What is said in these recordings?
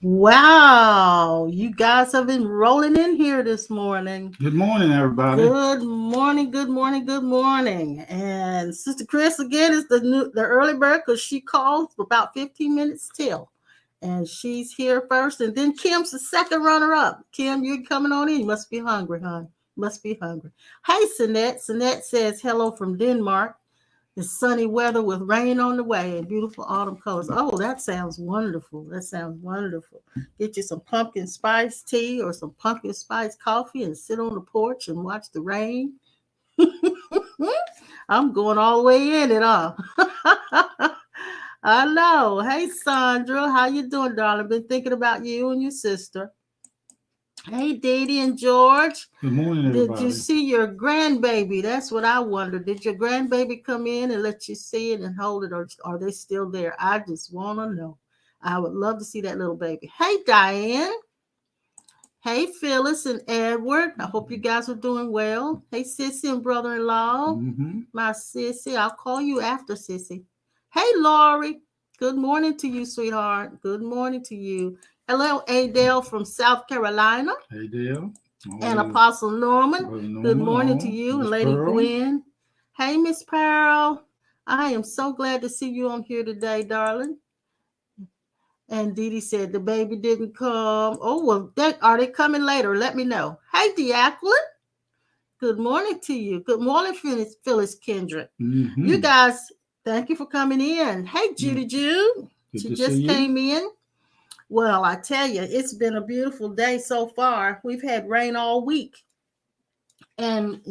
Wow, you guys have been rolling in here this morning. Good morning, everybody. Good morning, good morning, good morning. And Sister Chris again is the early bird because she calls for about 15 minutes till. And she's here first. And then Kim's the second runner up. Kim, you're coming on in. You must be hungry, hon. Must be hungry. Hey, Sinette. Sinette says hello from Denmark. It's sunny weather with rain on the way and beautiful autumn colors. Oh, that sounds wonderful. That sounds wonderful. Get you some pumpkin spice tea or some pumpkin spice coffee and sit on the porch and watch the rain. I'm going all the way in it, huh? I know. Hey, Sandra. How you doing, darling? Been thinking about you and your sister. Hey, Dee Dee and George. Good morning, everybody. Did you see your grandbaby? That's what I wonder. Did your grandbaby come in and let you see it and hold it, or are they still there? I just want to know. I would love to see that little baby. Hey, Diane. Hey, Phyllis and Edward. I hope you guys are doing well. Hey, Sissy and brother-in-law. My Sissy. I'll call you after, Sissy. Hey, Lori. Good morning to you, sweetheart. Good morning to you. Hello, Adele from South Carolina. Hey, Dale. And Apostle Norman. Good morning to you. And Lady Gwen. Hey, Miss Pearl. I am so glad to see you on here today, darling. And Dee Dee said the baby didn't come. Oh, well, are they coming later? Let me know. Hey, Diaklin. Good morning to you. Good morning, Phyllis Kendrick. You guys, thank you for coming in. Hey, Judy Jude. She just came in. Well, I tell you, it's been a beautiful day so far. We've had rain all week. And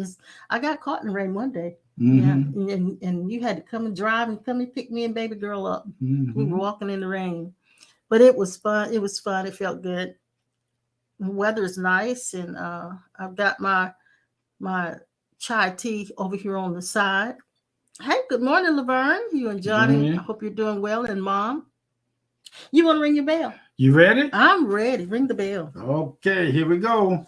I got caught in the rain one day. Yeah, and you had to come and drive and come and pick me and baby girl up. We were walking in the rain. But it was fun. It was fun. It felt good. The weather is nice, and I've got my chai tea over here on the side. Hey, good morning, Laverne. You and Johnny. I hope you're doing well. And Mom, you want to ring your bell? You ready? I'm ready. Ring the bell. Okay, here we go.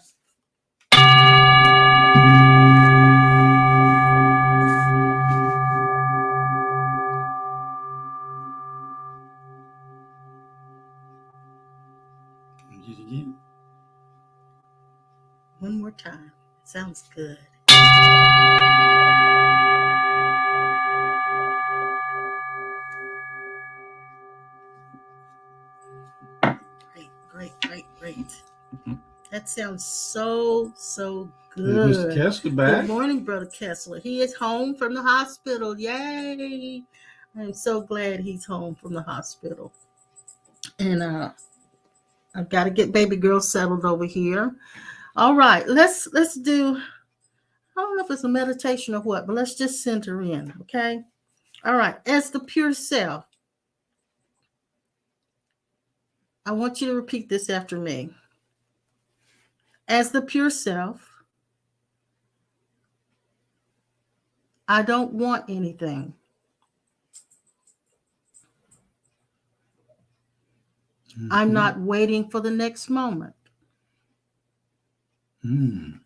Again. One more time. Sounds good. Great. That sounds so good. Mr. Kessler back. Good morning, Brother Kessler. He is home from the hospital. Yay! I'm so glad he's home from the hospital. And I've got to get baby girl settled over here. All right, let's do. I don't know if it's a meditation or what, but let's just center in, okay? All right, as the pure self, I want you to repeat this after me. As the pure self, I don't want anything. I'm not waiting for the next moment. I'm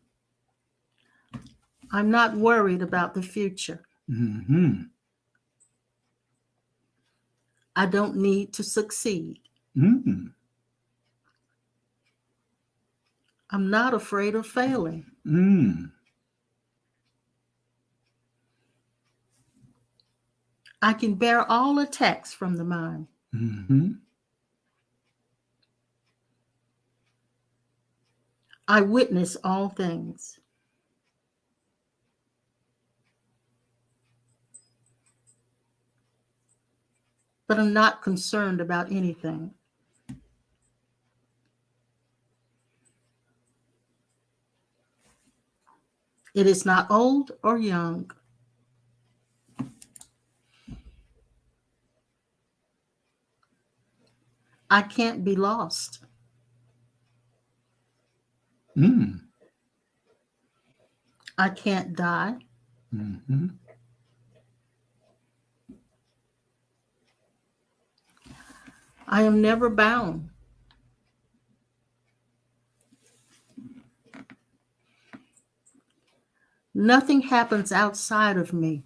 not worried about the future. I don't need to succeed. I'm not afraid of failing. I can bear all attacks from the mind. I witness all things. But I'm not concerned about anything. It is not old or young. I can't be lost. I can't die. I am never bound. Nothing happens outside of me.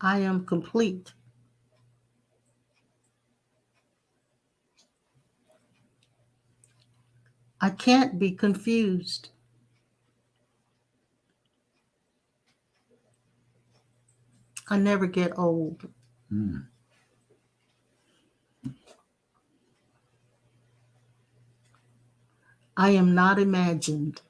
I am complete. I can't be confused. I never get old. Mm. I am not imagined.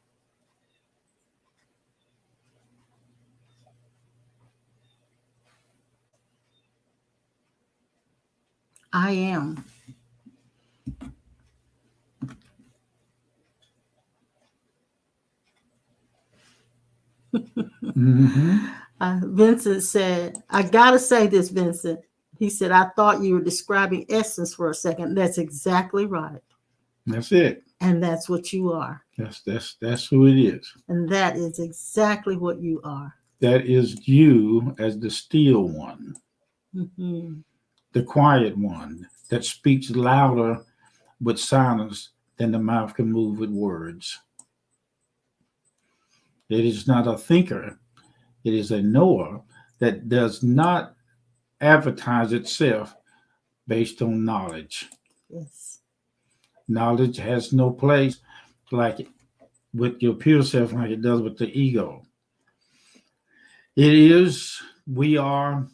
I am. Mm-hmm. Vincent said, I gotta say this, Vincent. He said, I thought you were describing essence for a second. That's exactly right. That's it. And that's what you are. That's who it is. And that is exactly what you are. That is you as the still one, Mm-hmm. the quiet one that speaks louder with silence than the mouth can move with words. It is not a thinker, it is a knower that does not advertise itself based on knowledge. Yes. Knowledge has no place like with your pure self, like it does with the ego. It is, we are,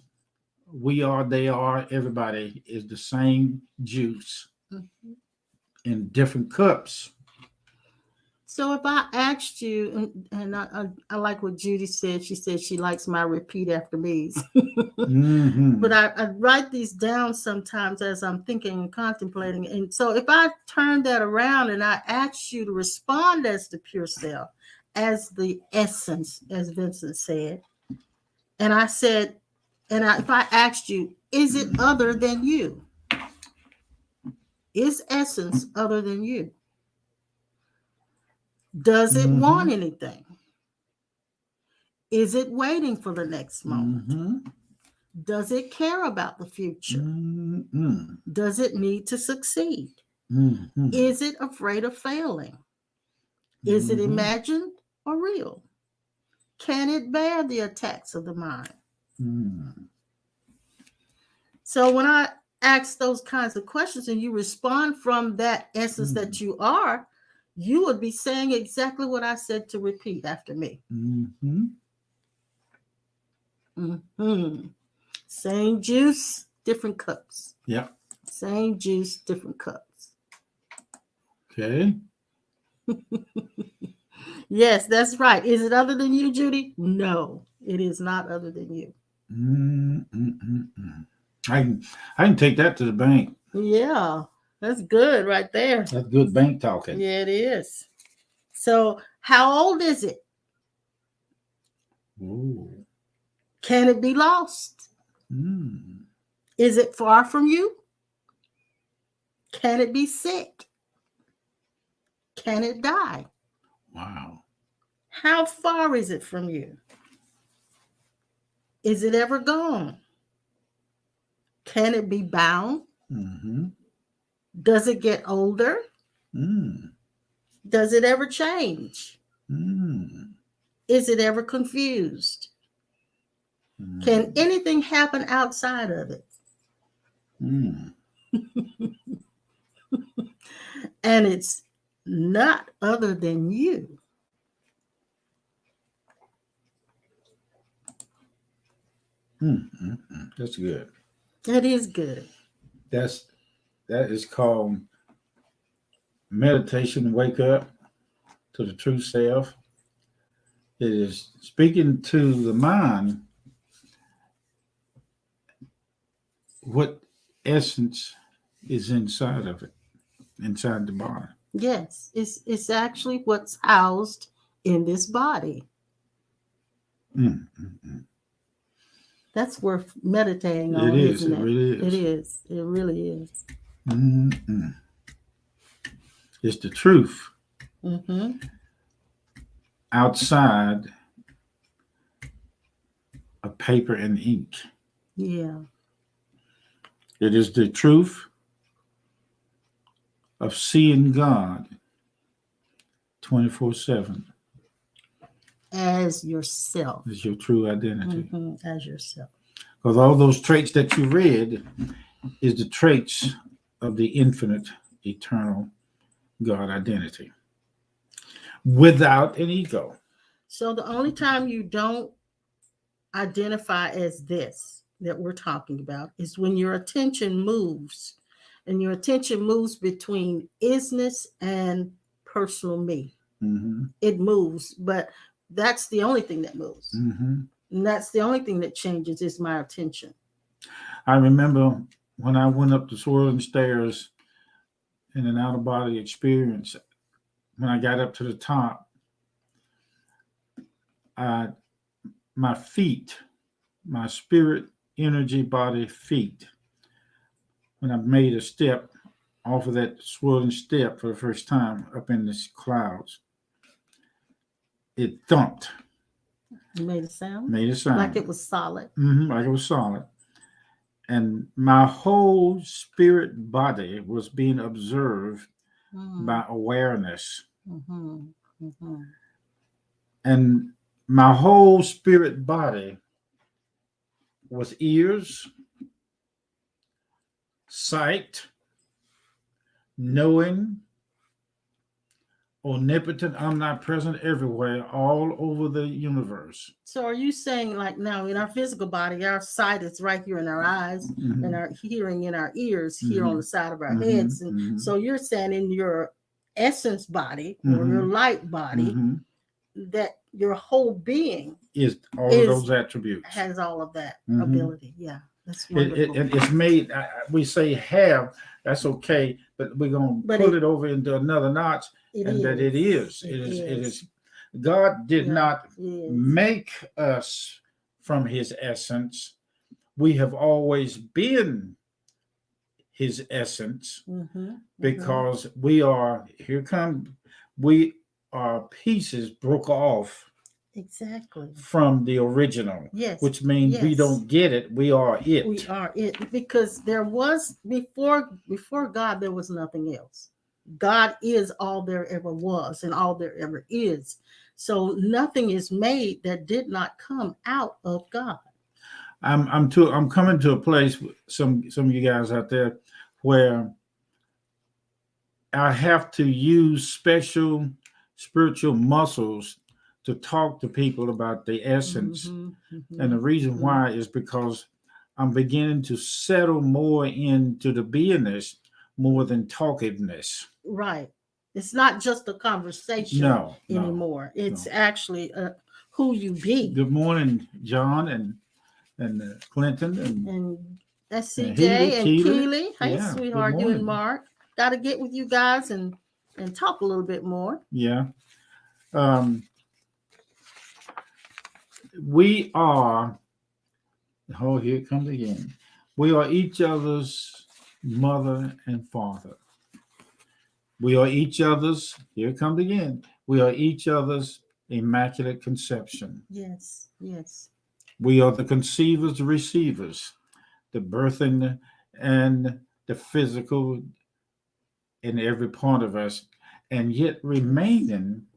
they are, everybody is the same juice Mm-hmm. in different cups. So if I asked you, and I like what Judy said, she said she likes my repeat after me's. Mm-hmm. But I write these down sometimes as I'm thinking and contemplating. And so if I turn that around and I ask you to respond as the pure self, as the essence, as Vincent said, and I said, if I asked you, is it other than you? Is essence other than you? Does it want anything? Is it waiting for the next moment? Mm-hmm. Does it care about the future? Mm-hmm. Does it need to succeed? Mm-hmm. Is it afraid of failing? Is it imagined or real? Can it bear the attacks of the mind? Mm-hmm. So when I ask those kinds of questions and you respond from that essence that you are, you would be saying exactly what I said to repeat after me. Mm-hmm. Mm-hmm. Same juice, different cups. Yep. Same juice, different cups. Okay. Yes, that's right. Is it other than you, Judy? No, it is not other than you. Mm-mm-mm-mm. I can take that to the bank. Yeah, that's good right there. That's good bank talking. Yeah, it is. So, how old is it? Ooh. Can it be lost? Mm. Is it far from you? Can it be sick? Can it die? Wow. How far is it from you? Is it ever gone? Can it be bound? Mm-hmm. Does it get older? Mm. Does it ever change? Mm. Is it ever confused? Mm. Can anything happen outside of it? Mm. And it's not other than you. Mm. That's good. That is good. That is called meditation. Wake up to the true self. It is speaking to the mind what essence is inside of it, inside the body. Yes, it's actually what's housed in this body. Mm. That's worth meditating It on, is. isn't It it? really is. It is. It really is. Mm. It's the truth Mm-hmm. outside of paper and ink. Yeah. It is the truth of seeing God 24/7 As yourself. is your true identity. Mm-hmm. As yourself. Because all those traits that you read is the traits of the infinite, eternal God identity without an ego. So the only time you don't identify as this that we're talking about is when your attention moves, and your attention moves between isness and personal me. Mm-hmm. It moves, but that's the only thing that moves. Mm-hmm. And that's the only thing that changes is my attention. I remember when I went up the swirling stairs in an out of body experience, when I got up to the top, my feet, my spirit, energy, body, feet, when I made a step off of that swirling step for the first time up in the clouds, it thumped. You made a sound? Made a sound. Like it was solid. Mm-hmm, like it was solid. And my whole spirit body was being observed by awareness. Mm-hmm. Mm-hmm. And my whole spirit body was ears, sight, knowing, omnipotent, omnipresent, everywhere, all over the universe. So are you saying, like, now in our physical body, our sight is right here in our eyes, Mm-hmm. and our hearing in our ears here Mm-hmm. on the side of our Mm-hmm. heads? And Mm-hmm. so you're saying in your essence body or Mm-hmm. your light body, Mm-hmm. that your whole being is all of those attributes. Has all of that Mm-hmm. ability. Yeah, that's wonderful. It's made, we say have, that's okay, but we're going to pull it over into another notch, and that it is. God did not make us from his essence. We have always been his essence, because we are, we are pieces broke off from the original. Yes. Which means we don't get it. We are it. We are it, because there was before God, there was nothing else. God is all there ever was and all there ever is. So nothing is made that did not come out of God. I'm coming to a place, some of you guys out there, where I have to use special spiritual muscles to talk to people about the essence. And the reason why is because I'm beginning to settle more into the beingness more than talkiveness. Right. It's not just a conversation anymore. It's actually who you be. Good morning, John and Clinton and that's CJ and Keely. Hey, sweetheart, you and Mark. Got to get with you guys and talk a little bit more. Yeah. We are, here it comes again. We are each other's mother and father. We are each other's, here it comes again. We are each other's immaculate conception. Yes, yes. We are the conceivers, the receivers, the birthing and the physical in every part of us, and yet remaining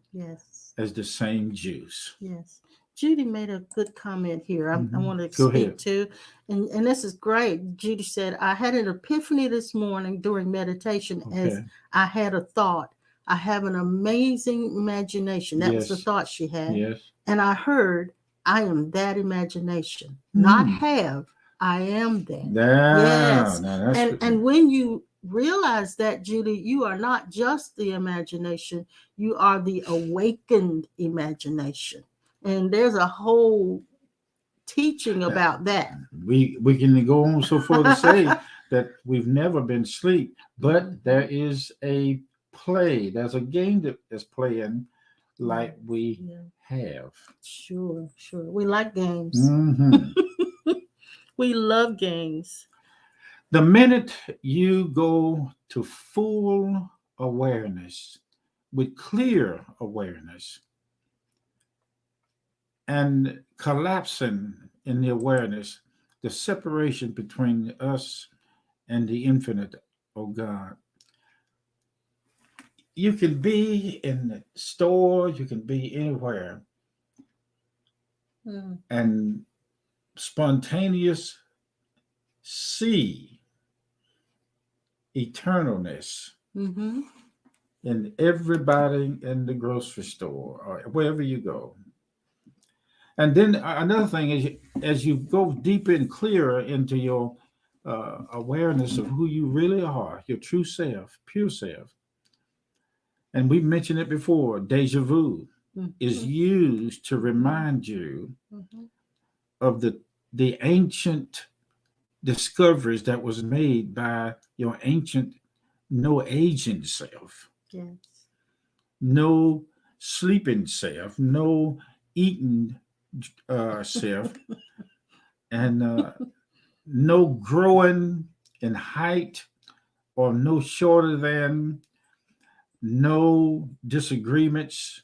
as the same juice. Yes. Judy made a good comment here. I want to speak to, and this is great. Judy said, I had an epiphany this morning during meditation as I had a thought. I have an amazing imagination. That was the thought she had. Yes. And I heard, I am that imagination. Not have, I am that. Yes. And when you realize that, Judy, you are not just the imagination, you are the awakened imagination. And there's a whole teaching about that. We can go on so far to say that we've never been asleep, but there is a play. There's a game that's playing like we have. Sure. We like games. We love games. The minute you go to full awareness, with clear awareness, and collapsing in the awareness, the separation between us and the infinite, oh God. You can be in the store, you can be anywhere, and spontaneous see eternalness in everybody in the grocery store or wherever you go. And then another thing is, as you go deeper and clearer into your awareness of who you really are, your true self, pure self, and we mentioned it before, deja vu is used to remind you of the ancient discoveries that was made by your ancient no aging self. Yes. No sleeping self, no eating self, and no growing in height or no shorter than, no disagreements.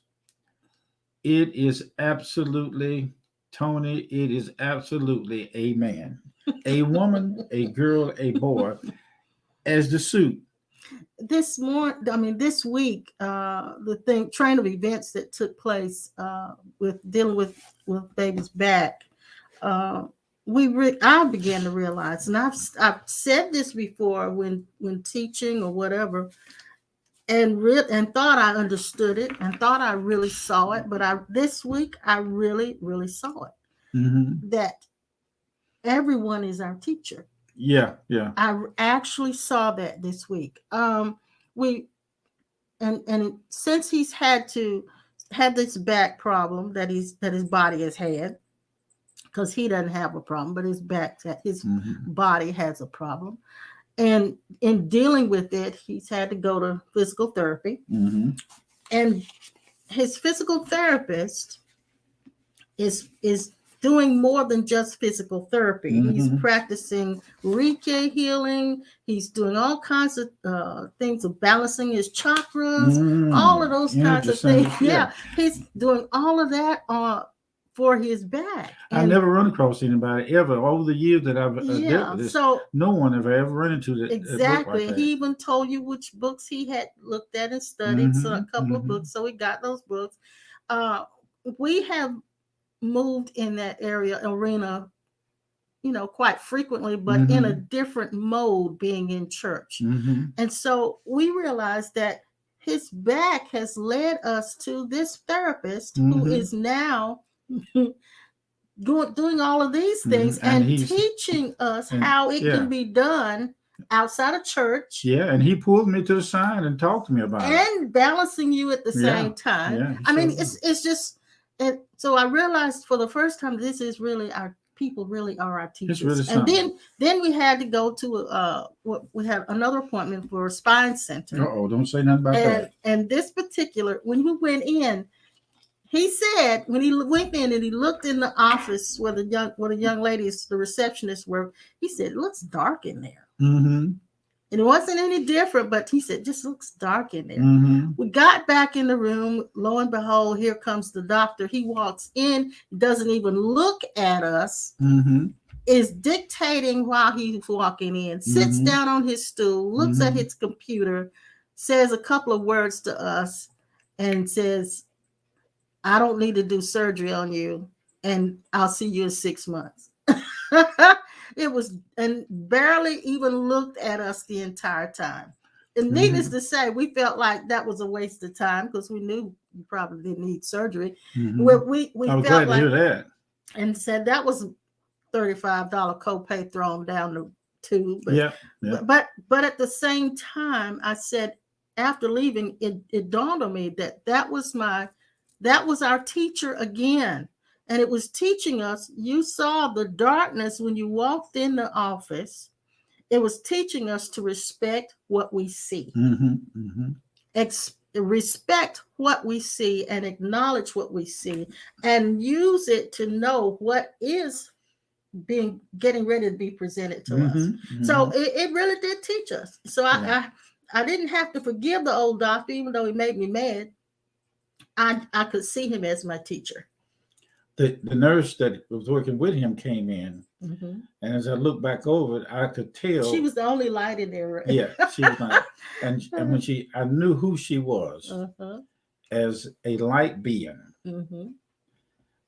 It is absolutely, Tony, it is absolutely a man, a woman, a girl, a boy, as the suit. This week, the train of events that took place with dealing with baby's back, I began to realize, and I've said this before when teaching or whatever, and thought I understood it and thought I really saw it, but this week I really saw it, that everyone is our teacher. Yeah. I actually saw that this week. Since he's had this back problem that his body has had, because he doesn't have a problem, but his body has a problem, and in dealing with it, he's had to go to physical therapy, and his physical therapist is doing more than just physical therapy. He's practicing Reiki healing. He's doing all kinds of things of balancing his chakras, all of those kinds of things. Yeah, he's doing all of that for his back. I never run across anybody ever over the years that I've dealt with this. So no one ever run into that. Exactly. Like he even told you which books he had looked at and studied. So a couple of books. So he got those books. We have moved in that arena, quite frequently, but in a different mode, being in church. And so we realized that his back has led us to this therapist who is now doing all of these things and teaching us how it can be done outside of church. Yeah, and he pulled me to the side and talked to me about it. And balancing you at the same time. Yeah, I mean, it's just, and so I realized for the first time, this is really our people really are our teachers. Really, and then we had to go to we had another appointment for a spine center. Don't say nothing about that. And this particular, when we went in, he said when he went in and he looked in the office where the young ladies, the receptionists were, he said, it looks dark in there. And it wasn't any different, but he said, just looks dark in there. We got back in the room. Lo and behold, here comes the doctor. He walks in, doesn't even look at us, is dictating while he's walking in, sits down on his stool, looks at his computer, says a couple of words to us, and says, I don't need to do surgery on you, and I'll see you in 6 months. It was, and barely even looked at us the entire time. And needless to say, we felt like that was a waste of time because we knew you probably didn't need surgery. We I was glad to hear that. And said that was $35 copay thrown down the tube. But at the same time, I said, after leaving, it dawned on me that was our teacher again. And it was teaching us, you saw the darkness when you walked in the office. It was teaching us to respect what we see. Respect what we see and acknowledge what we see and use it to know what is getting ready to be presented to us. So it really did teach us. So I didn't have to forgive the old doctor, even though he made me mad. I could see him as my teacher. The nurse that was working with him came in, and as I looked back over it, I could tell she was the only light in there. Right? Yeah, she was not. and when I knew who she was as a light being.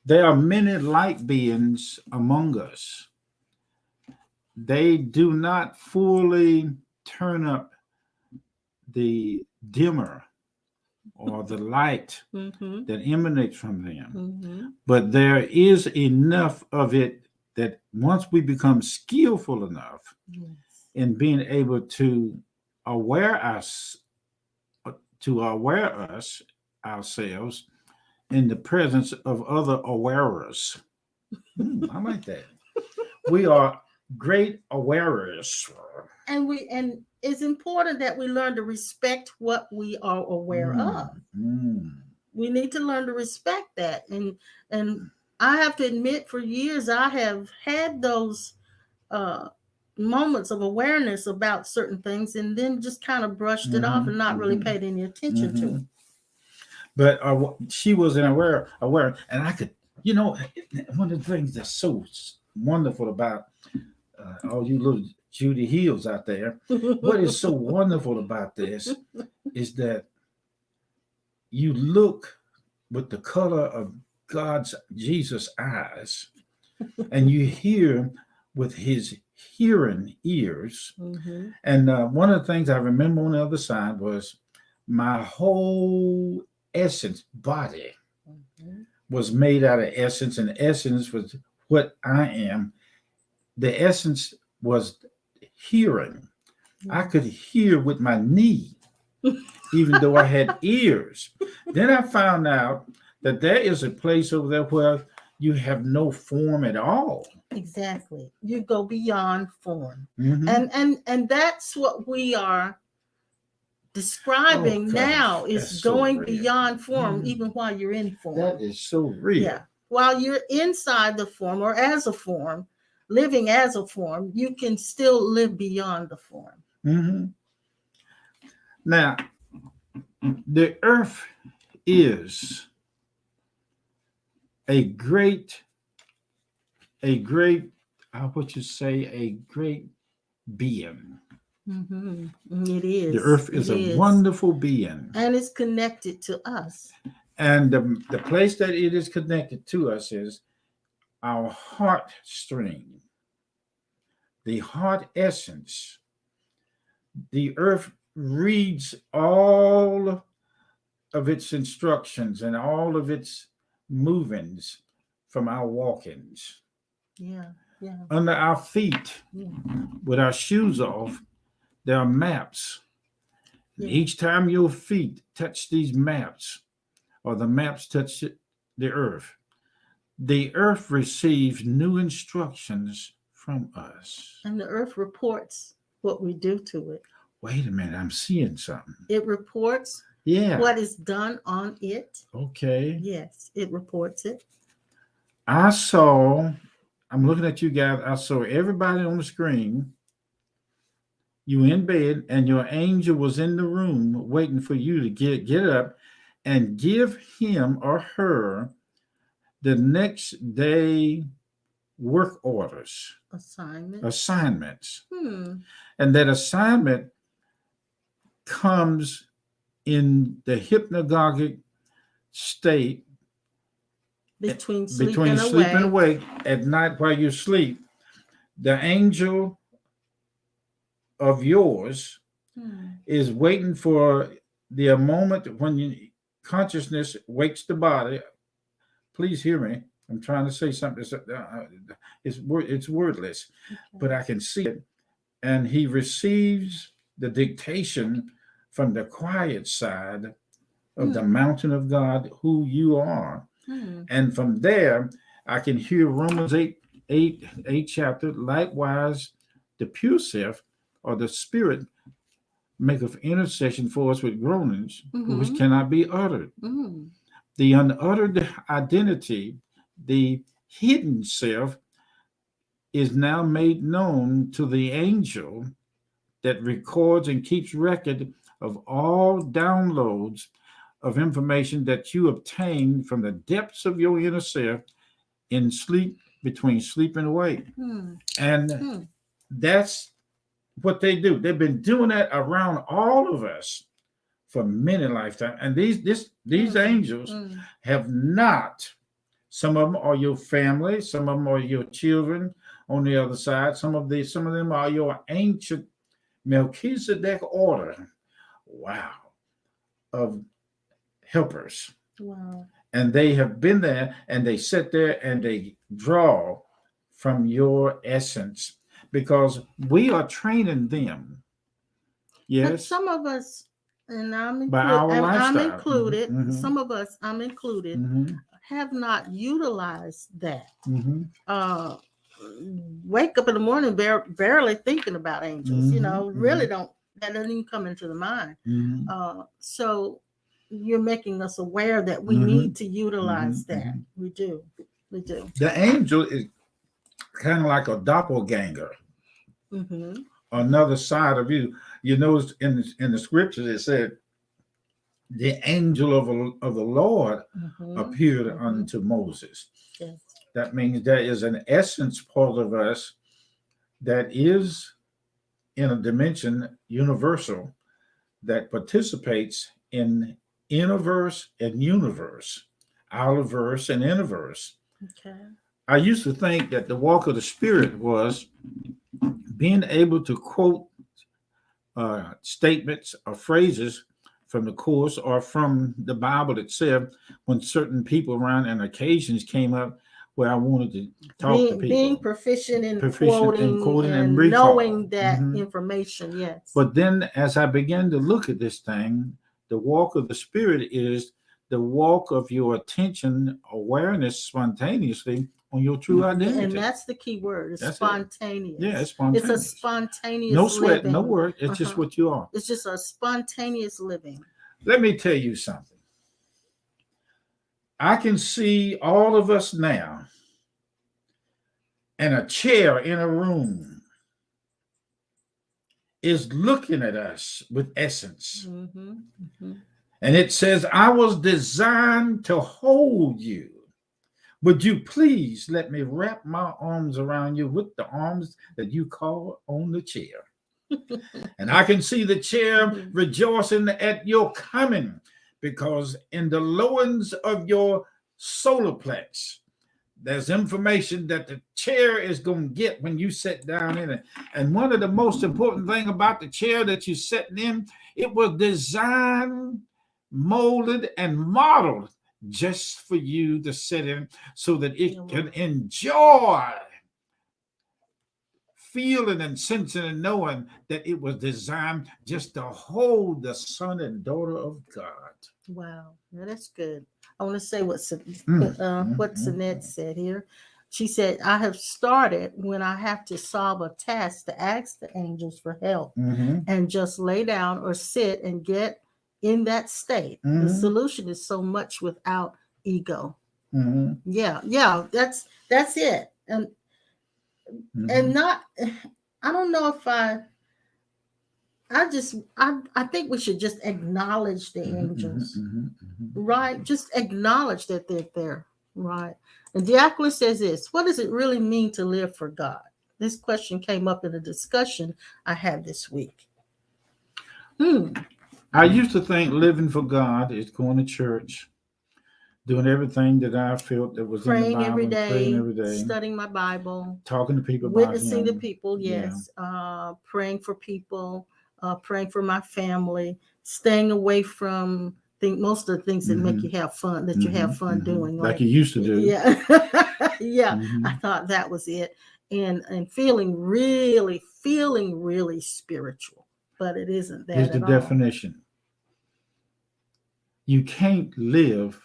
There are many light beings among us. They do not fully turn up the dimmer or the light that emanates from them. But there is enough of it that once we become skillful enough in being able to aware us ourselves in the presence of other awarers. I like that. We are great awarers. And it's important that we learn to respect what we are aware of. We need to learn to respect that. And I have to admit, for years I have had those moments of awareness about certain things, and then just kind of brushed it off and not really paid any attention to it. But she wasn't aware, and I could, one of the things that's so wonderful about all you little Judy Hills out there, what is so wonderful about this is that you look with the color of Jesus' eyes, and you hear with his hearing ears. And one of the things I remember on the other side was my whole essence body was made out of essence, and essence was what I am. The essence was hearing. I could hear with my knee, even though I had ears. Then I found out that there is a place over there where you have no form at all. Exactly. You go beyond form. And that's what we are describing now, is going beyond form, even while you're in form. That is so real. Yeah. While you're inside the form or as a form, living as a form, you can still live beyond the form. Now, the earth is a great, what you say, a great being. It is. The earth is a wonderful being. And it's connected to us. And the place that it is connected to us is our heart stream, the heart essence. The earth reads all of its instructions and all of its movings from our walkings. Under our feet, with our shoes off, there are maps. And each time your feet touch these maps, or the maps touch the earth receives new instructions from us. And the earth reports what we do to it. Wait a minute, I'm seeing something. It reports what is done on it. Okay. Yes, it reports it. I'm looking at you guys, I saw everybody on the screen. You in bed, and your angel was in the room waiting for you to get up and give him or her the next day work orders. Assignments. And that assignment comes in the hypnagogic state between sleep and awake at night while you sleep. The angel of yours is waiting for the moment when consciousness wakes the body. Please hear me. I'm trying to say something. It's wordless, but I can see it. And he receives the dictation from the quiet side of the mountain of God, who you are. And from there, I can hear Romans 8 chapter. Likewise, the pure self, or the spirit, maketh intercession for us with groanings, which cannot be uttered. The unuttered identity, the hidden self, is now made known to the angel that records and keeps record of all downloads of information that you obtain from the depths of your inner self in sleep, between sleep and awake. And that's what they do. They've been doing that around all of us for many lifetimes. And these angels have not Some of them are your family. Some of them are your children on the other side. Some of them are your ancient Melchizedek order. Wow. Of helpers. Wow. And they have been there and they sit there and they draw from your essence because we are training them. Yes. But some of us, and I'm by our included, lifestyle. Mm-hmm. Some of us, I'm included, have not utilized that. Wake up in the morning barely thinking about angels, really don't, that doesn't even come into the mind. So you're making us aware that we need to utilize that. We do. The angel is kind of like a doppelganger. Another side of you. You notice in the scriptures it said the angel of the Lord appeared unto Moses. Yes. That means there is an essence part of us that is in a dimension universal that participates in innerverse and universe, outerverse and innerverse. Okay. I used to think that the walk of the Spirit was being able to quote statements or phrases from the course or from the Bible itself when certain people around and occasions came up where I wanted to talk to people. Being proficient in quoting and knowing that information, yes. But then as I began to look at this thing, the walk of the Spirit is the walk of your attention, awareness spontaneously on your true identity. And that's the key word. It's spontaneous. Yeah, it's spontaneous. It's a spontaneous no sweat, living. No work. It's just what you are. It's just a spontaneous living. Let me tell you something. I can see all of us now and a chair in a room is looking at us with essence. And it says, I was designed to hold you. Would you please let me wrap my arms around you with the arms that you call on the chair? And I can see the chair rejoicing at your coming, because in the loins of your solar plex, there's information that the chair is going to get when you sit down in it. And one of the most important things about the chair that you're sitting in, it was designed, molded, and modeled just for you to sit in so that it can enjoy feeling and sensing and knowing that it was designed just to hold the son and daughter of God. Wow, that's good. I want to say what Sanette said here. She said, I have started when I have to solve a task to ask the angels for help and just lay down or sit and get in that state. The solution is so much without ego. Yeah, that's it. And not, I don't know if I think we should just acknowledge the angels, right? Just acknowledge that they're there, right? And Diakola says this: what does it really mean to live for God? This question came up in a discussion I had this week. I used to think living for God is going to church, doing everything that I felt that was praying in the Bible, praying every day, day, studying my Bible, talking to people, witnessing to people, yes, praying for people, praying for my family, staying away from most of the things that make you have fun, that you have fun doing, like you used to do. Yeah, yeah. I thought that was it, and feeling really spiritual, but it isn't that. Here's the definition: you can't live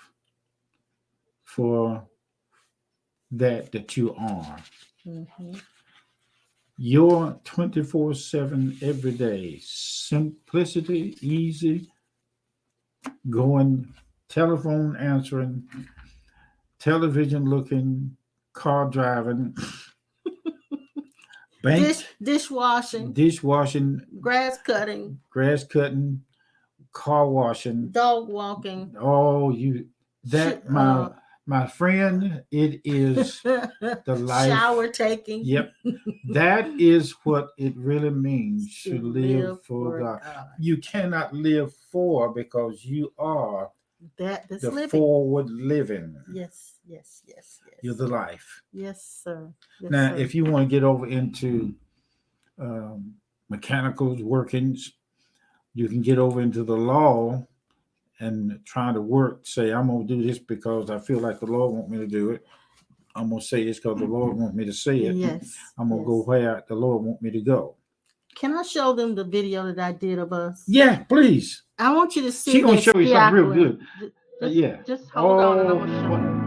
for that you are. Your 24/7 every day simplicity, easy going, telephone answering, television looking, car driving, dishwashing, grass cutting, car washing, dog walking. Oh, my friend, it is the life. Shower taking. Yep. That is what it really means to live for God. You cannot live for, because you are That's the living. forward living. Yes, yes, yes, yes. You're the life. Yes, sir. Yes, Now, sir. if you want to get over into mechanical workings, you can get over into the law and try to work. Say, I'm going to do this because I feel like the Lord want me to do it. I'm going to say this because the Lord want me to say it. Yes. I'm going to go where the Lord want me to go. Can I show them the video that I did of us? Yeah, please. I want you to see. She's going to show you something real good. Yeah. Just hold on and I'm going to show you.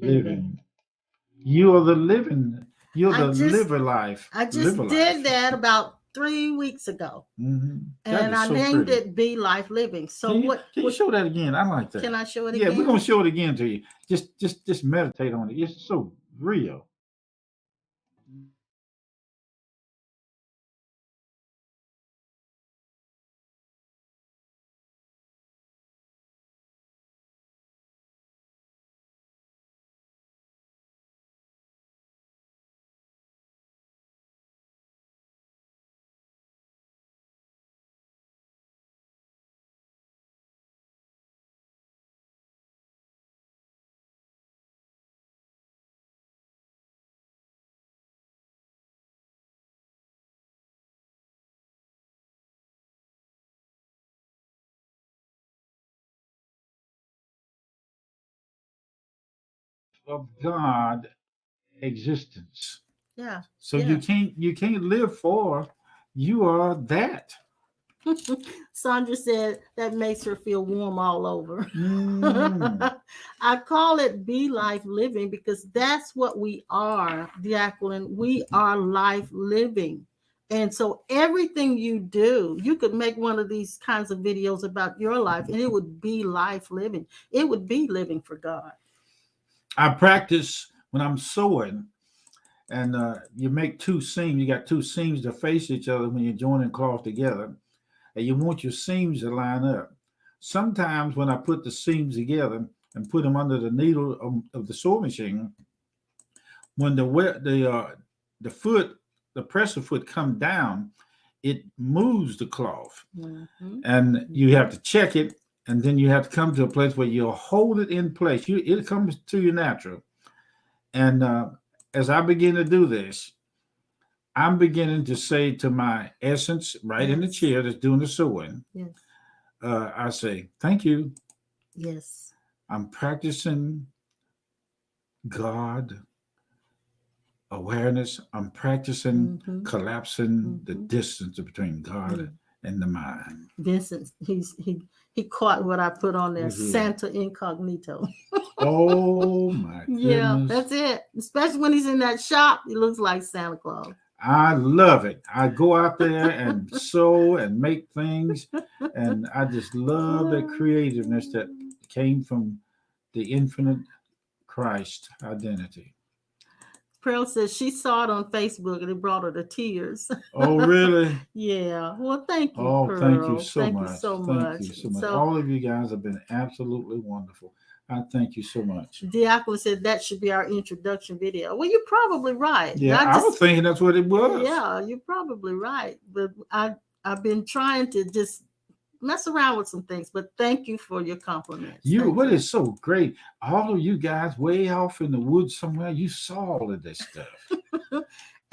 Living. You are the living. You're the liver life. I just did that about 3 weeks ago. And I named it Be Life Living. So can you show that again? I like that. Can I show it again? Yeah, we're gonna show it again to you. Just meditate on it. It's so real. Of God existence. Yeah. So you can't live for, you are that. Sandra said that makes her feel warm all over. I call it Be Life Living because that's what we are, Jacqueline. We are life living. And so everything you do, you could make one of these kinds of videos about your life and it would be life living. It would be living for God. I practice when I'm sewing, and you make two seams. You got two seams to face each other when you're joining cloth together, and you want your seams to line up. Sometimes when I put the seams together and put them under the needle of the sewing machine, when the foot, the presser foot come down, it moves the cloth, and you have to check it, and then you have to come to a place where you'll hold it in place. It comes to you natural. And as I begin to do this, I'm beginning to say to my essence right in the chair that's doing the sewing, I say, thank you. Yes. I'm practicing God awareness. I'm practicing collapsing the distance between God and the mind. Vincent, he caught what I put on there, Santa Incognito. Oh my goodness. Yeah, that's it. Especially when he's in that shop, he looks like Santa Claus. I love it. I go out there and sew and make things, and I just love that creativeness that came from the infinite Christ identity. Pearl says she saw it on Facebook and it brought her to tears. Oh, really? Yeah. Well, thank you, Oh, Pearl. thank you so thank much. You so thank much. you so much. All of you guys have been absolutely wonderful. I thank you so much. Diakola said that should be our introduction video. Well, you're probably right. Yeah, I was thinking that's what it was. Yeah, you're probably right. But I've been trying to just mess around with some things, but thank you for your compliments. What is so great, all of you guys way off in the woods somewhere, you saw all of this stuff.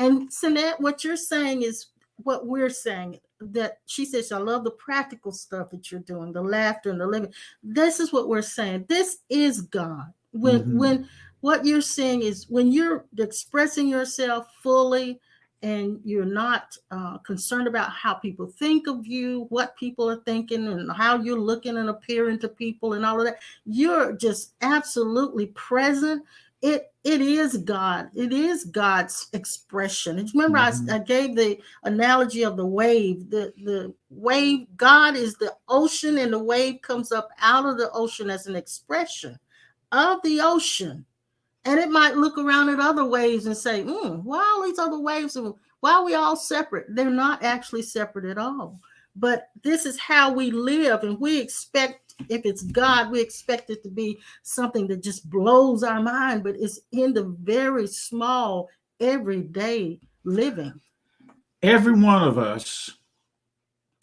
And Sinette, what you're saying is what we're saying. That she says, I love the practical stuff that you're doing, the laughter and the living. This is what we're saying. This is God. When what you're saying is when you're expressing yourself fully and you're not concerned about how people think of you, what people are thinking, and how you're looking and appearing to people and all of that. You're just absolutely present it is God. It is God's expression. Remember, I gave the analogy of the wave. The wave, God is the ocean, and the wave comes up out of the ocean as an expression of the ocean. And it might look around at other waves and say, why all these other waves? And why are we all separate? They're not actually separate at all. But this is how we live, and we expect, if it's God, we expect it to be something that just blows our mind, but it's in the very small, everyday living. Every one of us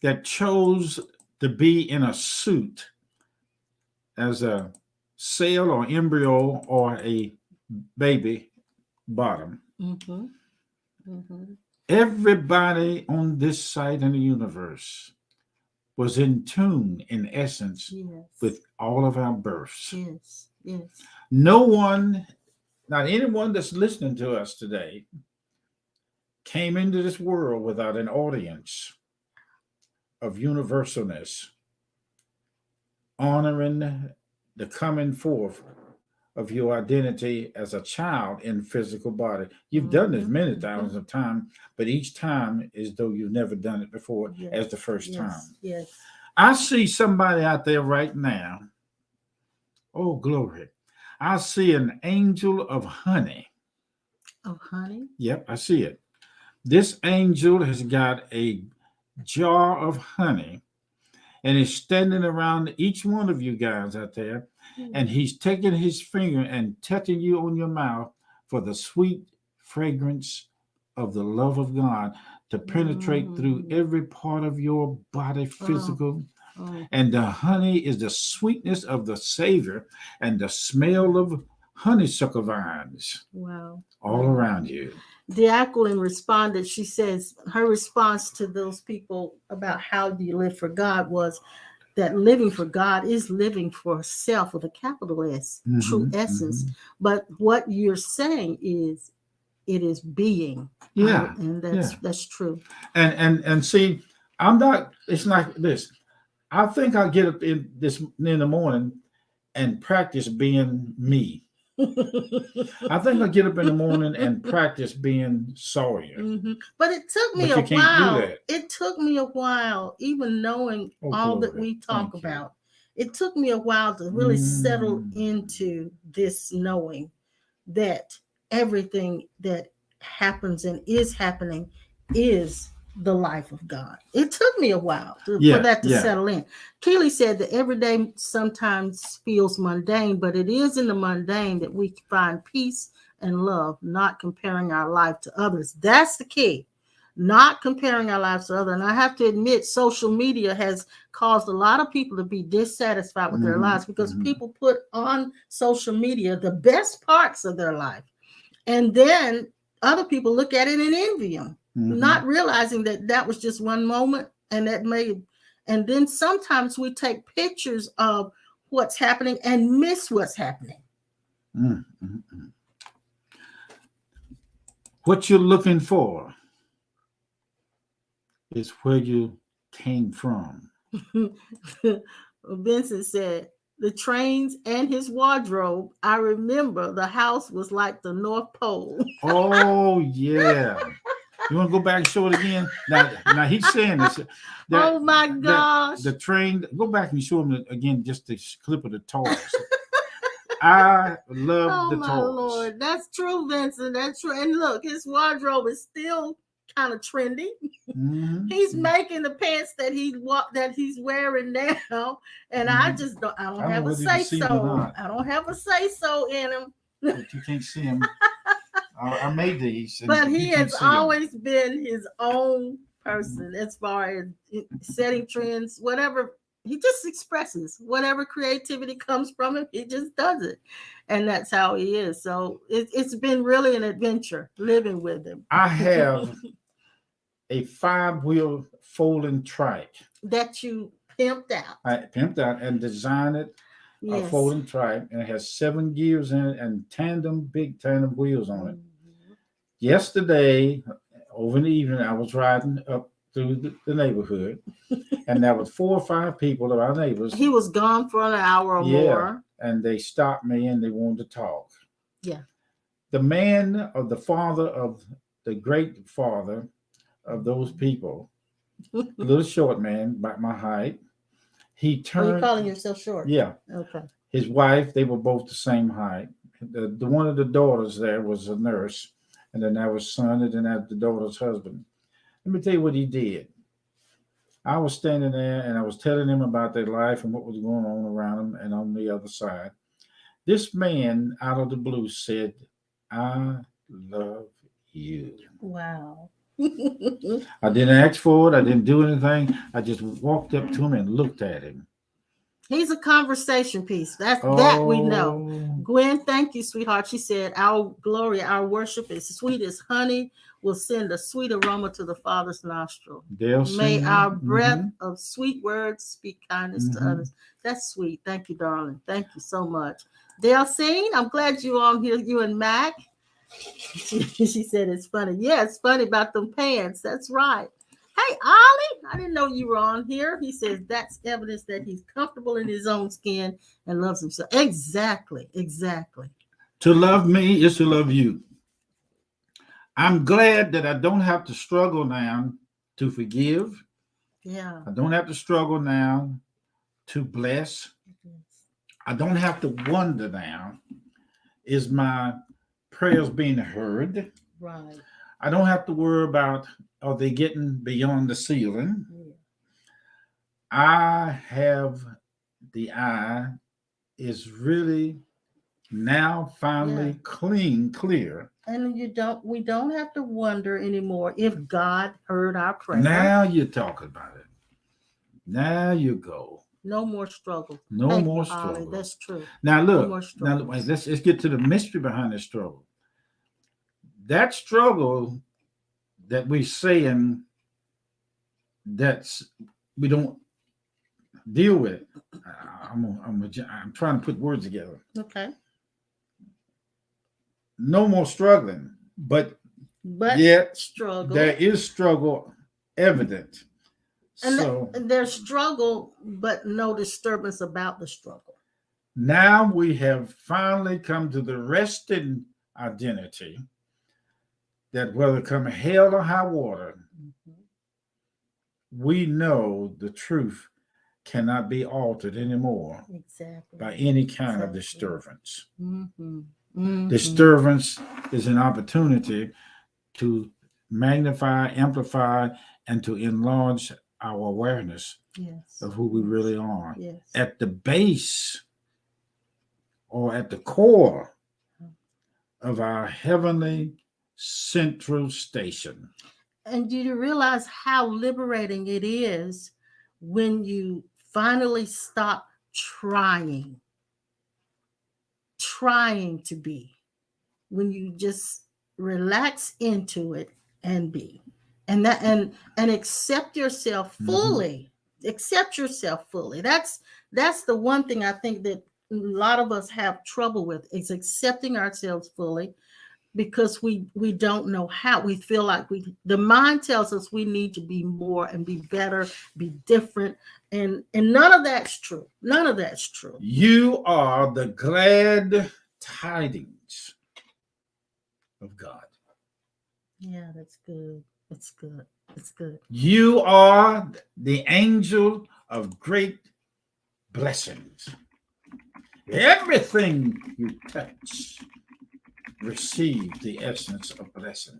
that chose to be in a suit as a cell or embryo or a baby bottom, everybody on this side in the universe was in tune, in essence, with all of our births. Yes. No one, not anyone that's listening to us today, came into this world without an audience of universalness, honoring the coming forth of your identity as a child in physical body. You've done this many thousands of times, but each time is though you've never done it before as the first time. Yes. I see somebody out there right now. Oh, glory. I see an angel of honey. Of honey? Yep, I see it. This angel has got a jar of honey and is standing around each one of you guys out there. And he's taking his finger and touching you on your mouth for the sweet fragrance of the love of God to penetrate through every part of your body, physical. And the honey is the sweetness of the Savior and the smell of honeysuckle vines. Wow. All around you. Jacqueline responded. She says her response to those people about how do you live for God was that living for God is living for self with a capital S, true essence. But what you're saying is it is being. Yeah. And that's true. And see, I'm not, it's like this. I think I'll get up in the morning and practice being me. I think I'll get up in the morning and practice being Sawyer. But it took me a while. It took me a while, even knowing all that we talk about. It took me a while to really settle into this knowing that everything that happens and is happening is the life of God. It took me a while for that to settle in. Keely said that every day sometimes feels mundane, but it is in the mundane that we find peace and love, not comparing our life to others. That's the key. Not comparing our lives to others. And I have to admit, social media has caused a lot of people to be dissatisfied with their lives because people put on social media the best parts of their life. And then other people look at it and envy them, not realizing that that was just one moment and and then sometimes we take pictures of what's happening and miss what's happening. What you're looking for is where you came from. Vincent said, the trains and his wardrobe, I remember the house was like the North Pole. Oh, yeah. You want to go back and show it again? Now he's saying this. Oh, my gosh. The train, go back and show him again, just the clip of the toys. I love the toys. Oh, my Lord. That's true, Vincent. That's true. And look, his wardrobe is still kind of trendy. He's making the pants that he's wearing now, and I don't have a say so. I don't have a say so in him. But you can't see him. I made these, but he has always been his own person as far as setting trends. Whatever he just expresses, whatever creativity comes from him, he just does it, and that's how he is. So it's been really an adventure living with him. I have a 5-wheel folding trike that you pimped out. I pimped out and designed it. A folding trike, and it has 7 gears in it and big tandem wheels on it. Yesterday, over in the evening, I was riding up through the neighborhood, and there was 4 or 5 people of our neighbors. He was gone for an hour or more. And they stopped me and they wanted to talk. Yeah. The man or the father of the great father of those people, a little short man, about my height. He turned. Oh, you're calling yourself short? Yeah. Okay. His wife, they were both the same height. The one of the daughters there was a nurse, and then there was son, and then there was the daughter's husband. Let me tell you what he did. I was standing there and I was telling him about their life and what was going on around them and on the other side. This man out of the blue said, "I love you." Wow. I didn't ask for it. I didn't do anything. I just walked up to him and looked at him. He's a conversation piece. That we know. Gwen, thank you, sweetheart. She said, "Our glory, our worship is sweet as honey. Will send a sweet aroma to the Father's nostril. May our breath of sweet words speak kindness to others." That's sweet. Thank you, darling. Thank you so much. Delcine, I'm glad you're on here, you and Mac. She said it's funny. Yeah, it's funny about them pants. That's right. Hey, Ollie, I didn't know you were on here. He says that's evidence that he's comfortable in his own skin and loves himself. Exactly. To love me is to love you. I'm glad that I don't have to struggle now to forgive. Yeah. I don't have to struggle now to bless. I don't have to wonder now, is my prayers being heard? Right. I don't have to worry about, are they getting beyond the ceiling? Yeah. I have the eye is really now finally clear. And we don't have to wonder anymore if God heard our prayer. Now you're talking about it. Now you go. No more struggle. No more struggle. Ollie, that's true. Now look, let's get to the mystery behind the struggle. That struggle that we're saying that's we don't deal with. I'm trying to put words together. Okay. No more struggling, but yet struggle. There is struggle evident. And there's struggle, but no disturbance about the struggle. Now we have finally come to the resting identity that whether come hell or high water, we know the truth cannot be altered anymore by any kind of disturbance. Disturbance is an opportunity to magnify, amplify, and to enlarge our awareness of who we really are. At the base or at the core of our heavenly central station. And do you realize how liberating it is when you finally stop trying to be, when you just relax into it and be, and accept yourself fully. Accept yourself fully. That's the one thing I think that a lot of us have trouble with, is accepting ourselves fully, because we don't know how. We feel like the mind tells us we need to be more and be better, be different, and none of that's true. None of that's true. You are the glad tidings of God. Yeah, that's good. It's good. It's good. You are the angel of great blessings. Everything you touch receive the essence of blessing.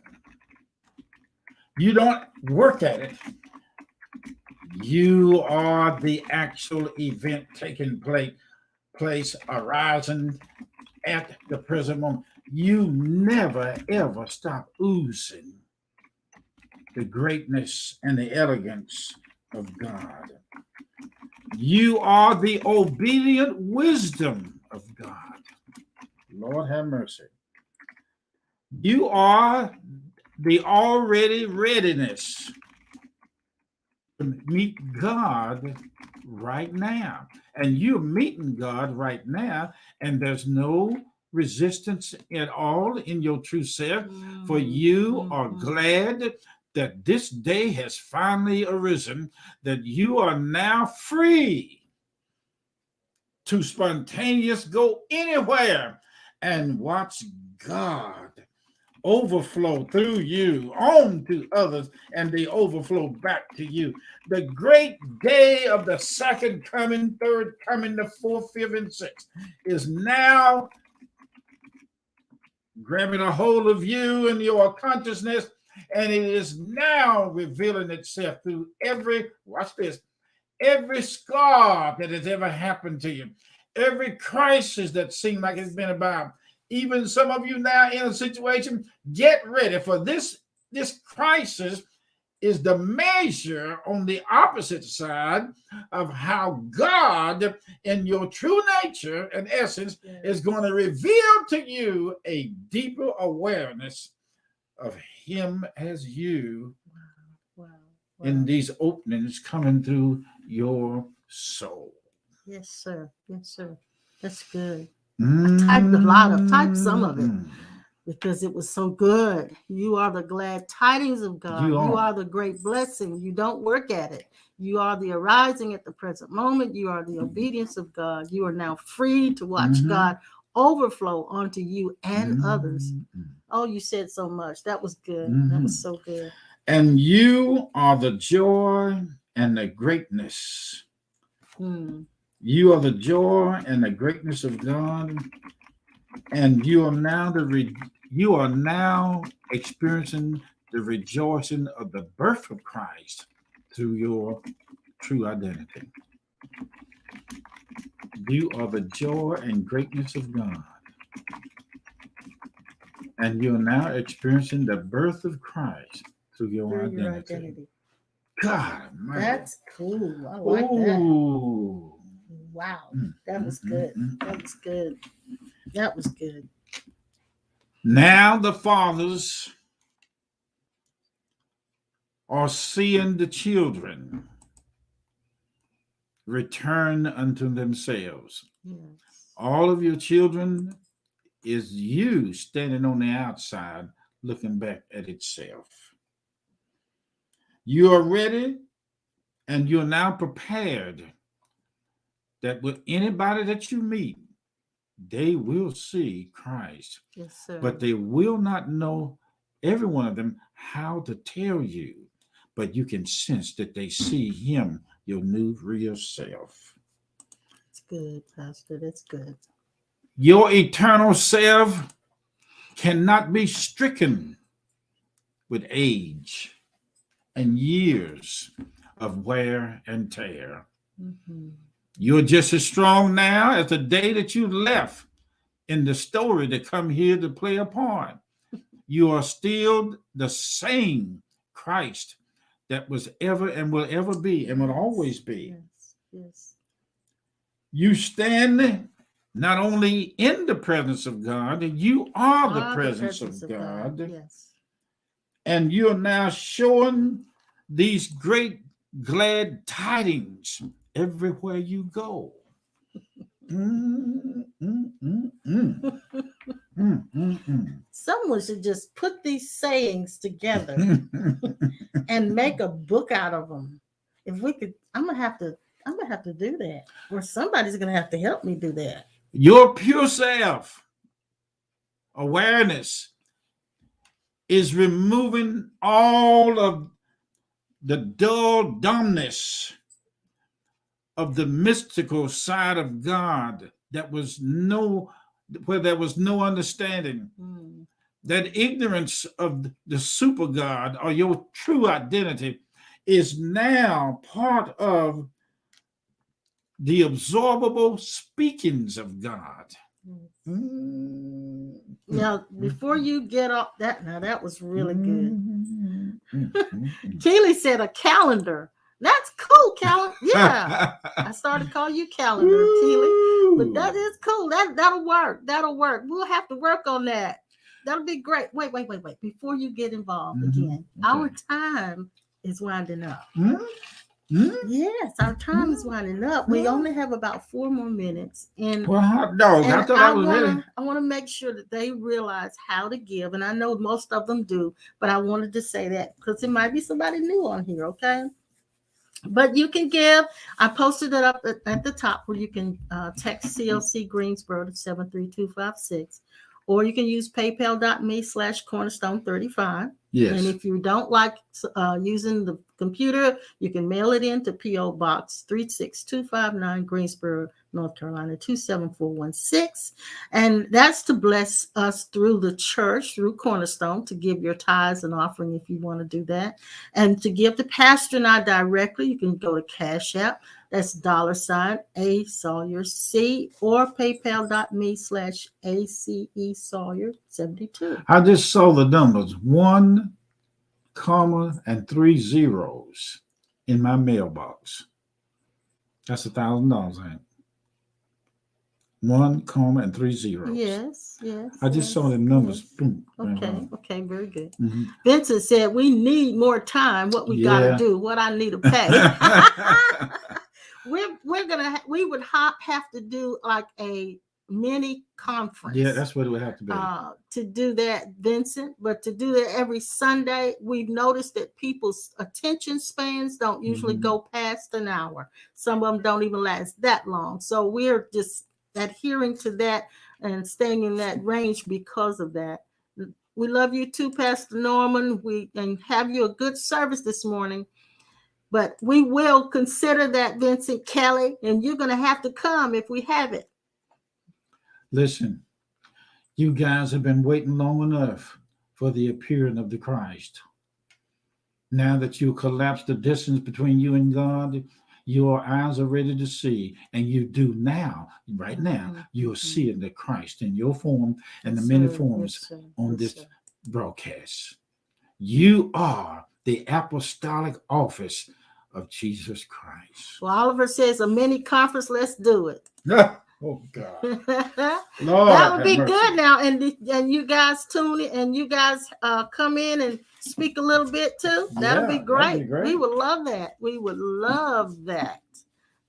You don't work at it. You are the actual event taking place arising at the present moment. You never ever stop oozing the greatness and the elegance of God. You are the obedient wisdom of God. Lord have mercy. You are the already readiness to meet God right now. And you're meeting God right now, and there's no resistance at all in your true self, for you are glad that this day has finally arisen, that you are now free to spontaneous go anywhere and watch God overflow through you on to others, and they overflow back to you. The great day of the second coming, third coming, the fourth, fifth, and sixth is now grabbing a hold of you and your consciousness, and it is now revealing itself through watch this, every scar that has ever happened to you, every crisis that seemed like it's been about. Even some of you now in a situation, get ready for this. This crisis is the measure on the opposite side of how God, in your true nature and essence, is going to reveal to you a deeper awareness of Him as you. Wow. In these openings coming through your soul. Yes, sir. Yes, sir. That's good. I typed some of it because it was so good. You are the glad tidings of God. You are the great blessing. You don't work at it. You are the arising at the present moment. You are the obedience of God. You are now free to watch God overflow onto you and others. Oh, you said so much. That was good. That was so good. And you are the joy and the greatness. You are the joy and the greatness of God, and you are now experiencing the rejoicing of the birth of Christ through your true identity. You are the joy and greatness of God, and you are now experiencing the birth of Christ through your identity. God, man. That's cool. I like that. Wow. That was good. That was good. That was good. Now the fathers are seeing the children return unto themselves. Yes. All of your children is you standing on the outside looking back at itself. You are ready and you're now prepared that with anybody that you meet, they will see Christ. Yes, sir. But they will not know, every one of them, how to tell you. But you can sense that they see Him, your new real self. It's good, Pastor. That's good. Your eternal self cannot be stricken with age and years of wear and tear. You're just as strong now as the day that you left in the story to come here to play a part. You are still the same Christ that was ever and will ever be and will always be. Yes. You stand not only in the presence of God, you are the presence of God. Yes. And you're now showing these great glad tidings everywhere you go. Someone should just put these sayings together and make a book out of them. If we could, I'm gonna have to do that, or somebody's gonna have to help me do that. Your pure self awareness is removing all of the dull dumbness of the mystical side of God where there was no understanding. That ignorance of the super God or your true identity is now part of the absorbable speakings of God. Now, before you get off that, now that was really good. Keely said a calendar. That's cool, calendar. Yeah, I started calling you calendar, Keely, but that is cool. That'll work. That'll work. We'll have to work on that. That'll be great. Wait. Before you get involved again, our time is winding up. Yes, our time is winding up. We only have about 4 more minutes. And hot dogs. I thought I want to make sure that they realize how to give. And I know most of them do, but I wanted to say that because there might be somebody new on here, okay? But you can give. I posted it up at the top where you can text CLC Greensboro to 73256, or you can use paypal.me/cornerstone35. Yes. And if you don't like using the computer, you can mail it in to P.O. Box 36259, Greensboro, North Carolina 27416. And that's to bless us through the church, through Cornerstone, to give your tithes and offering if you want to do that. And to give the pastor and I directly, you can go to Cash App. That's $A Sawyer C, or paypal.me/ACE Sawyer 72. I just saw the numbers 1, and 3 zeros in my mailbox. That's $1,000, ain't it? 1, and 3 zeros. Yes. I just saw the numbers. Yes. Boom. Okay, very good. Mm-hmm. Vincent said we need more time. What we gotta do? What I need to pay? we would have to do like a mini conference. Yeah, that's what it would have to be. To do that, Vincent. But to do that every Sunday, we've noticed that people's attention spans don't usually go past an hour. Some of them don't even last that long. So we're just adhering to that and staying in that range because of that. We love you too, Pastor Norman. And have you a good service this morning. But we will consider that, Vincent Kelly, and you're going to have to come if we have it. Listen, you guys have been waiting long enough for the appearing of the Christ. Now that you collapse the distance between you and God, your eyes are ready to see, and you do now, right now, you're seeing the Christ in your form and the many forms on this broadcast. You are the apostolic office of Jesus Christ. Well, Oliver says a mini conference. Let's do it. Oh God, Lord, that would be good now, and you guys tune in, and you guys come in and speak a little bit too. That'll be great. We would love that. We would love that.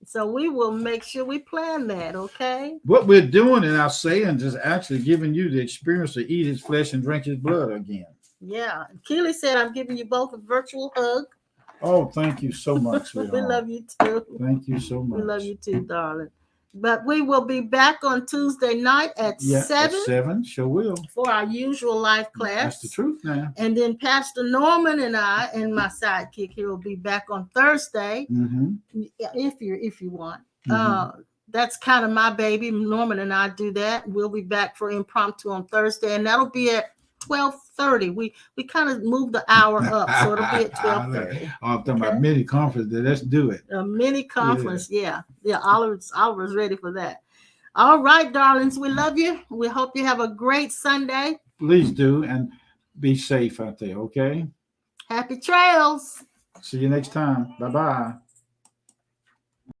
So we will make sure we plan that. Okay. What we're doing in our sayings is actually giving you the experience to eat His flesh and drink His blood again. Yeah. Keely said, "I'm giving you both a virtual hug." Oh, thank you so much, sweetheart. We love you too. Thank you so much. We love you too, darling. But we will be back on Tuesday night at 7. At 7, sure will. For our usual life class. That's the truth now. And then Pastor Norman and I and my sidekick here will be back on Thursday. If you want. That's kind of my baby. Norman and I do that. We'll be back for impromptu on Thursday, and that'll be at 12:30. We kind of moved the hour up, so it'll be at 12:30. I'm talking about mini conference. Let's do it. A mini conference, yeah. Oliver's ready for that. All right, darlings, we love you. We hope you have a great Sunday. Please do, and be safe out there. Okay. Happy trails. See you next time. Bye-bye.